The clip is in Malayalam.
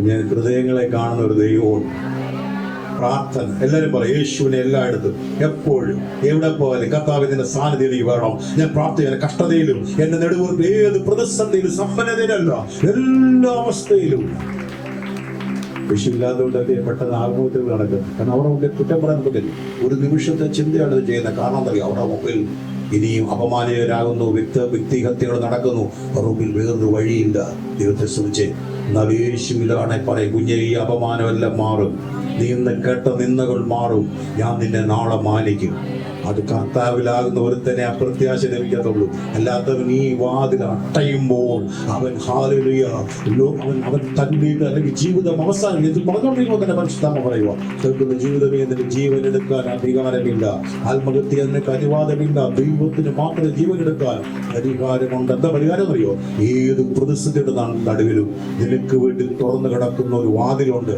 ഞാൻ ഹൃദയങ്ങളെ കാണുന്ന ഒരു ദൈവവും പ്രാർത്ഥന. എല്ലാവരും പറയും യേശുവിനെ എല്ലായിടത്തും എപ്പോഴും എവിടെ പോയാലും കർത്താവ് ഇതിന്റെ സാന്നിധ്യം എനിക്ക് വേണം. ഞാൻ പ്രാർത്ഥന കഷ്ടതയിലും എന്റെ നെടുവീർപ്പ് ഏത് പ്രതിസന്ധിയിലും സമ്പന്നതയിലല്ല എല്ലാ അവസ്ഥയിലും യേശുവില്ലാത്തതുകൊണ്ട് പെട്ടെന്ന് ആത്മഹത്യകൾ നടക്കും. കാരണം അവരുടെ മുമ്പിൽ കുറ്റം പറയാൻ പറ്റില്ല. ഒരു നിമിഷത്തെ ചിന്തയാണ് ഇത് ചെയ്യുന്നത്. കാരണം എന്താ പറയുക, അവരുടെ മുമ്പിൽ ഇനിയും അപമാനിതരാകുന്നു, വ്യക്തിഹത്യകൾ നടക്കുന്നു. അവരുടെ മുമ്പിൽ വേറൊരു വഴിയില്ല. ദൈവത്തെ സ്തുതിച്ച് എന്നാൽ യേശുവിലാണ് പറയും, കുഞ്ഞെ ഈ അപമാനമെല്ലാം മാറും, നീ ഇന്ന് കേട്ട നിന്ദകൾ മാറും, ഞാൻ നിന്നെ നാളെ മാനിക്കും. അത് കർത്താവിലാകുന്ന ഒരുത്തനെ അപ്രത്യാശ ലഭിക്കത്തുള്ളൂ. അല്ലാത്തവൻ ഈ വാതിൽ അട്ടയുമ്പോൾ അവൻ ഹാലലുയ അവൻ തന്നിട്ട് അല്ലെങ്കിൽ ജീവിതം അവസാനം ഇത് പറഞ്ഞുകൊണ്ടിരിക്കുമ്പോൾ തന്നെ പരിശുദ്ധാത്മ പറയുക, കേൾക്കുന്ന ജീവിതമേ നിനക്ക് ജീവൻ എടുക്കാൻ അധികാരമില്ല, ആത്മഹത്യ നിനക്ക് അനുവാദമില്ല, ദൈവത്തിന് മാത്രമേ ജീവൻ എടുക്കാൻ അധികാരമുണ്ട്. എന്താ പരിഹാരം അറിയോ? ഏത് പ്രതിസന്ധിയുടെ നടുവിലും നിനക്ക് വേണ്ടി തുറന്നു കിടക്കുന്ന ഒരു വാതിലുണ്ട്.